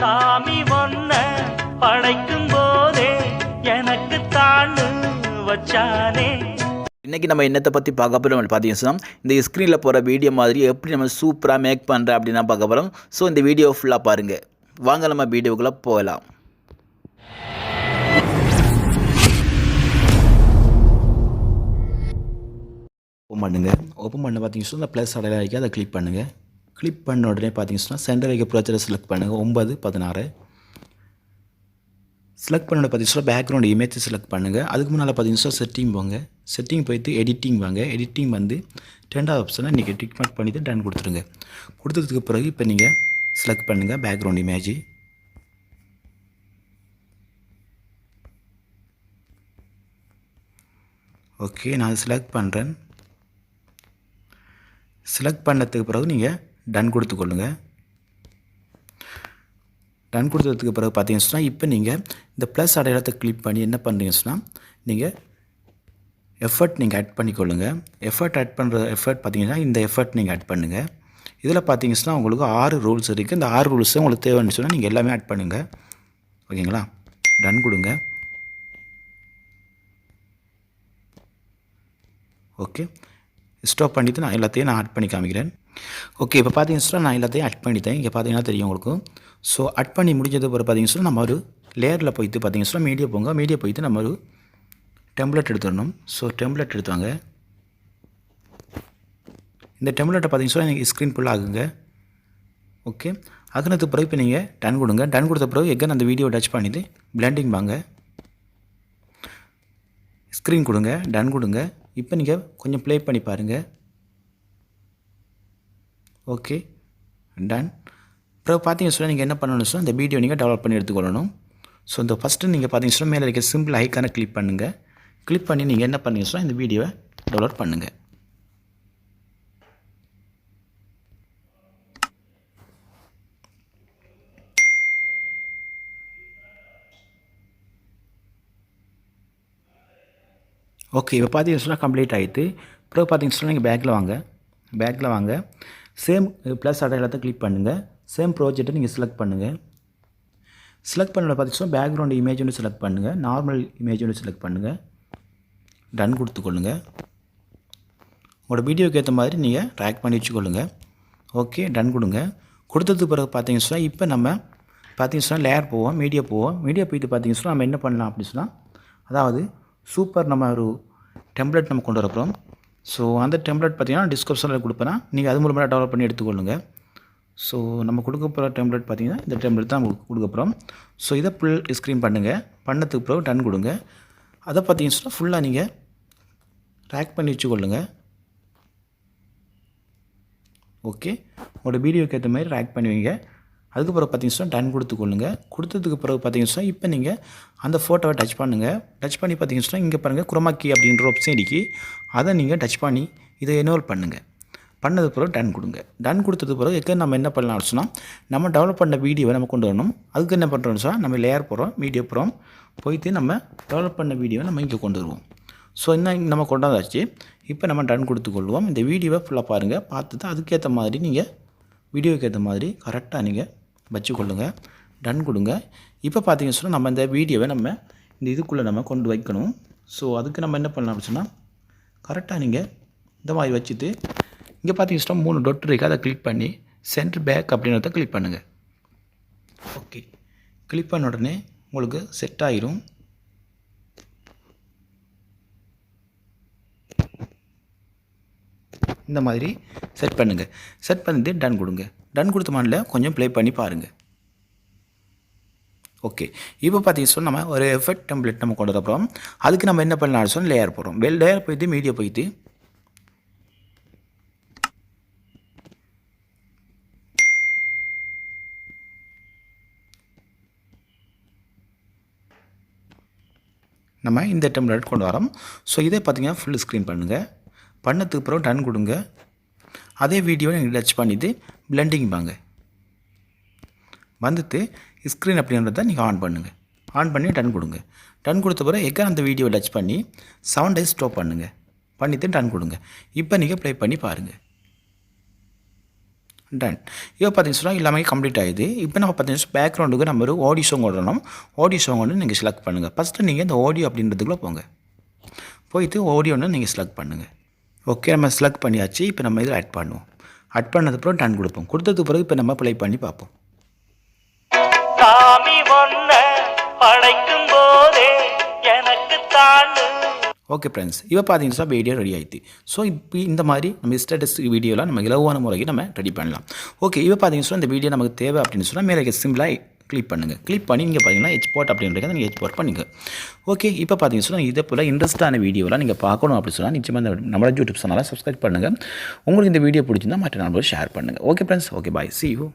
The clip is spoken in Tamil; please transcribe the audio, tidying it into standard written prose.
சாமி ஒன்ன படைக்கும் போதே எனக்கு தாண்டு வச்சானே. இன்றைக்கி நம்ம என்னத்தை பற்றி பார்க்க போகிறோம் பார்த்தீங்கன்னா, இந்த ஸ்க்ரீனில் போகிற வீடியோ மாதிரி எப்படி நம்ம சூப்பராக மேக் பண்ணுறேன் அப்படின்னு தான் பார்க்க போகிறோம். ஸோ இந்த வீடியோ ஃபுல்லாக பாருங்கள். வாங்க நம்ம வீடியோக்குள்ளே போகலாம். ஓப்பன் பண்ணுங்கள். ஓப்பன் பண்ண பார்த்தீங்கன்னா இந்த ப்ளஸ் அடையாளம் வைக்க அதை கிளிக் பண்ணுங்கள். கிளிக் பண்ண உடனே பார்த்தீங்கன்னா சென்டர் வைக்க ப்ரொஜெக்டரை செலக்ட் பண்ணுங்கள். 9, 16 செலக்ட் பண்ணோட பார்த்தீங்கன்னா பேக்ரவுண்ட் இமேஜ் செலக்ட் பண்ணுங்கள். அதுக்கு முன்னால் பார்த்தீங்கன்னா செட்டிங் போங்க. செட்டிங் போய்ட்டு எடிட்டிங் வாங்க. எடிட்டிங் வந்து 2வது ஆப்ஷனை நீங்கள் டிக் மார்க் பண்ணிவிட்டு டன் கொடுத்துருங்க. கொடுத்ததுக்கு பிறகு இப்போ நீங்கள் செலக்ட் பண்ணுங்கள் பேக்ரவுண்ட் இமேஜ். ஓகே, நான் செலக்ட் பண்ணுறேன். செலக்ட் பண்ணதுக்கு பிறகு நீங்கள் டன் கொடுத்துக்கொள்ளுங்க. டன் கொடுத்ததுக்கு பிறகு பார்த்தீங்கன்னா இப்போ நீங்கள் இந்த ப்ளஸ் அடையாளத்தை கிளிக் பண்ணி என்ன பண்ணுறீங்கன்னா நீங்கள் எஃபர்ட் நீங்கள் ஆட் பண்ணிக்கொள்ளுங்க. எஃபர்ட் ஆட் பண்ணுற எஃபர்ட் பார்த்தீங்கன்னா இந்த எஃபர்ட் நீங்கள் ஆட் பண்ணுங்கள். இதில் பார்த்தீங்கன்னா உங்களுக்கு 6 ரூல்ஸ் இருக்குது. இந்த 6 ரூல்ஸை உங்களுக்கு தேவைன்னு சொன்னால் நீங்கள் எல்லாமே ஆட் பண்ணுங்கள். ஓகேங்களா? டன் கொடுங்க. ஓகே, ஸ்டாப் பண்ணிவிட்டு நான் எல்லாத்தையும் ஆட் பண்ணி காமிக்கிறேன். ஓகே, இப்போ பார்த்தீங்கன்னா நான் எல்லாத்தையும் ஆட் பண்ணிட்டேன். இங்கே பார்த்தீங்கன்னா தெரியும் உங்களுக்கு. ஸோ ஆட் பண்ணி முடிஞ்சது பிறகு பார்த்தீங்கன்னா நம்ம ஒரு லேயரில் போய்ட்டு பார்த்தீங்கன்னா மீடியா போங்க. மீடியா போய்ட்டு நம்ம ஒரு டெம்ப்ளேட் எடுத்துடணும். ஸோ டெம்ப்ளேட் எடுத்துவாங்க. இந்த டெம்ப்ளேட்டை பார்த்தீங்கன்னா நீங்கள் ஸ்க்ரீன் ஃபுல்லாக ஆகுங்க. ஓகே, ஆகுனதுக்கு பிறகு இப்போ நீங்கள் டன் கொடுங்க. டன் கொடுத்த பிறகு எகன் அந்த வீடியோ டச் பண்ணிவிட்டு பிளெண்டிங் வாங்க. ஸ்க்ரீன் கொடுங்க. டன் கொடுங்க. இப்போ நீங்கள் கொஞ்சம் ப்ளே பண்ணி பாருங்கள். Okay, done. அப்புறம் பார்த்தீங்கன்னா நீங்கள் என்ன பண்ணணும்னு சொன்னால் இந்த வீடியோ நீங்கள் டெவலப் பண்ணி எடுத்துக்கொள்ளணும். ஸோ இந்த ஃபஸ்ட்டு நீங்கள் பார்த்தீங்கன்னா மேலே இருக்க சிம்பிள் ஐக்கானை கிளிக் பண்ணுங்கள். கிளிக் பண்ணி நீங்கள் என்ன பண்ணீங்க சொன்னால் இந்த வீடியோவை டெவலப் பண்ணுங்கள். ஓகே, இப்போ பார்த்தீங்கன்னா கம்ப்ளீட் ஆகிட்டு. அப்புறம் பார்த்தீங்கன்னா நீங்கள் பேக்கில் வாங்க. சேம் ப்ளஸ் அடையாளத்தை கிளிக் பண்ணுங்கள். சேம் ப்ராஜெக்ட்டை நீங்கள் செலக்ட் பண்ணுங்கள். செலக்ட் பண்ண பார்த்தீங்கன்னா பேக்ரவுண்ட் இமேஜ் ஒன்று செலக்ட் பண்ணுங்கள். நார்மல் இமேஜ் ஒன்று செலக்ட் பண்ணுங்கள். டன் கொடுத்துக்கொள்ளுங்க. உங்களோட வீடியோக்கு ஏற்ற மாதிரி நீங்கள் ட்ராக் பண்ணி வச்சுக்கொள்ளுங்க. ஓகே, டன் கொடுங்க. கொடுத்ததுக்கு பிறகு பார்த்தீங்கன்னா இப்போ நம்ம பார்த்தீங்கன்னா லேயர் போவோம், மீடியா போயிட்டு பார்த்தீங்கன்னா நம்ம என்ன பண்ணலாம் அப்படின்னு சொன்னால், அதாவது சூப்பர் நம்ம ஒரு டெம்ப்ளேட் நம்ம கொண்டு வரப்போம். ஸோ அந்த டெம்ப்ளேட் பார்த்தீங்கன்னா டிஸ்கிரிப்ஷனில் கொடுப்பேன்னா நீங்கள் அது மூலமாக டெவலப் பண்ணி எடுத்துக்கொள்ளுங்க. ஸோ நம்ம கொடுக்க போகிற டெம்ப்ளேட் பார்த்தீங்கன்னா இந்த டெம்ப்ளேட் தான் நமக்கு கொடுக்க போகிறோம். ஸோ இதை ஃபுல் ஸ்க்ரீன் பண்ணுங்கள். பண்ணதுக்கு பிறகு டன் கொடுங்க. அதை பார்த்தீங்கன்னா ஃபுல்லாக நீங்கள் ட்ராக் பண்ணி வச்சுக்கொள்ளுங்க. ஓகே, உங்களோட வீடியோக்கு ஏற்ற மாதிரி ட்ராக் பண்ணுவீங்க. அதுக்கப்புறம் பார்த்தீங்கன்னா டன் கொடுத்துக்கொள்ளுங்க. கொடுத்ததுக்கு பிறகு பார்த்தீங்கன்னா இப்போ நீங்கள் அந்த ஃபோட்டோவை டச் பண்ணுங்கள். டச் பண்ணி பார்த்தீங்கன்னா இங்கே பாருங்கள் குரோமாக்கி அப்படின்ற ஆப்ஷன் இருக்கு. அதை நீங்கள் டச் பண்ணி இதை எனேபிள் பண்ணுங்கள். பண்ணது பிறகு டன் கொடுங்க. டன் கொடுத்தது பிறகு எங்கே நம்ம என்ன பண்ணலாம்னு சொன்னால் நம்ம டெவலப் பண்ண வீடியோவை நம்ம கொண்டு வரணும். அதுக்கு என்ன பண்ணுறோம்னு சொன்னால் நம்ம லேயர் போகிறோம், வீடியோ போகிறோம். போயிட்டு நம்ம டெவலப் பண்ண வீடியோவை நம்ம இங்கே கொண்டு வருவோம். ஸோ இன்னும் நம்ம கொண்டு வந்தாச்சு. இப்போ நம்ம டன் கொடுத்துக்கொள்வோம். இந்த வீடியோவை ஃபுல்லாக பாருங்கள். பார்த்துட்டு அதுக்கேற்ற மாதிரி நீங்கள் வீடியோக்கு ஏற்ற மாதிரி கரெக்டாக நீங்கள் வச்சுக்கொள்ளுங்க. டன் கொடுங்க. இப்போ பார்த்தீங்கன்னு சொன்னால் நம்ம இந்த வீடியோவை நம்ம இந்த இதுக்குள்ளே நம்ம கொண்டு வைக்கணும். ஸோ அதுக்கு நம்ம என்ன பண்ணலாம் அப்படின்னு சொன்னால் கரெக்டாக நீங்கள் இந்த மாதிரி வச்சுட்டு இங்கே பார்த்தீங்கன்னா 3 டொட் இருக்குது. அதை கிளிக் பண்ணி சென்டர் பேக் அப்படின்றத கிளிக் பண்ணுங்கள். ஓகே, கிளிக் பண்ண உடனே உங்களுக்கு செட் ஆகிரும். இந்த மாதிரி செட் பண்ணுங்கள். செட் பண்ணிட்டு டன் கொடுங்க. டன் கொடுத்த மாதிரில கொஞ்சம் ப்ளே பண்ணி பாருங்கள். ஓகே, இப்போ பார்த்தீங்கன்னா நம்ம ஒரு எஃபெக்ட் டெம்ப்ளேட் நம்ம கொண்டு வரப்போம். அதுக்கு நம்ம என்ன பண்ணலாம் சொன்னால் லேயர் போகிறோம். லேயர் போயிட்டு மீடியா போயிட்டு நம்ம இந்த டெம்ப்ளேட் கொண்டு வரோம். ஸோ இதே பார்த்தீங்கன்னா ஃபுல் ஸ்க்ரீன் பண்ணுங்கள். பண்ணதுக்கு பிறகு டன் கொடுங்க. அதே வீடியோவை நீங்கள் டச் பண்ணிவிட்டு பிளெண்டிங் வாங்க. வந்துட்டு ஸ்க்ரீன் அப்படின்றத நீங்கள் ஆன் பண்ணுங்கள். ஆன் பண்ணி டன் கொடுங்க. டன் கொடுத்த பிறகு எங்கே அந்த வீடியோவை டச் பண்ணி 7 days ஸ்டாப் பண்ணுங்கள். பண்ணிவிட்டு டன் கொடுங்க. இப்போ நீங்கள் ப்ளே பண்ணி பாருங்கள். டன். இப்போ பார்த்தீங்கன்னா எல்லாமே கம்ப்ளீட் ஆகிடுது. இப்போ நம்ம பார்த்தீங்கன்னா பேக்ரவுண்டுக்கு நம்ம ஒரு ஆடியோ சாங் விடணும். ஆடியோ சாங் வந்து நீங்கள் செலக்ட் பண்ணுங்கள். ஃபஸ்ட்டு நீங்கள் இந்த ஆடியோ அப்படின்றதுக்குள்ளே போங்க. போயிட்டு ஆடியோன்னு நீங்கள் செலக்ட் பண்ணுங்கள். ஓகே, நம்ம செலக்ட் பண்ணியாச்சு. இப்போ நம்ம இதில் ஆட் பண்ணுவோம். ஆட் பண்ணதுக்கப்புறம் டன் கொடுப்போம். கொடுத்ததுக்கு பிறகு இப்போ நம்ம ப்ளே பண்ணி பார்ப்போம். சாமி ஒன்ன படைக்கும் போதே எனக்கு தாண்டு. ஓகே ஃப்ரெண்ட்ஸ், இப்போ பார்த்தீங்கன்னா வீடியோ ரெடி ஆகிடுது. ஸோ இப்போ இந்த மாதிரி நம்ம ஸ்டேட்டஸ் வீடியோலாம் நம்ம இலவான முறைக்கு நம்ம ரெடி பண்ணலாம். ஓகே, இப்போ பார்த்தீங்கன்னா இந்த வீடியோ நமக்கு தேவை அப்படின்னு சொன்னால் மேலே சிம்பிளாக கிளிக் பண்ணுங்கள். கிளிக் பண்ணி நீங்கள் பார்த்தீங்கன்னா எக்ஸ்போர்ட் அப்படின்றத நீங்கள் எக்ஸ்போர்ட் பண்ணிங்க. ஓகே, இப்போ பார்த்தீங்கன்னா சொன்னால் இதே போல் இன்ட்ரெஸ்ட்டான வீடியோலாம் நீங்கள் பார்க்கணும் அப்படின்னு சொன்னால் நிச்சயமாக நம்மளோட யூடியூப் சேனலை சப்ஸ்கிரைப் பண்ணுங்கள். உங்களுக்கு இந்த வீடியோ பிடிச்சிருந்தால் மற்ற நண்பர்கள் ஷேர் பண்ணுங்கள். Okay friends, okay bye, see you.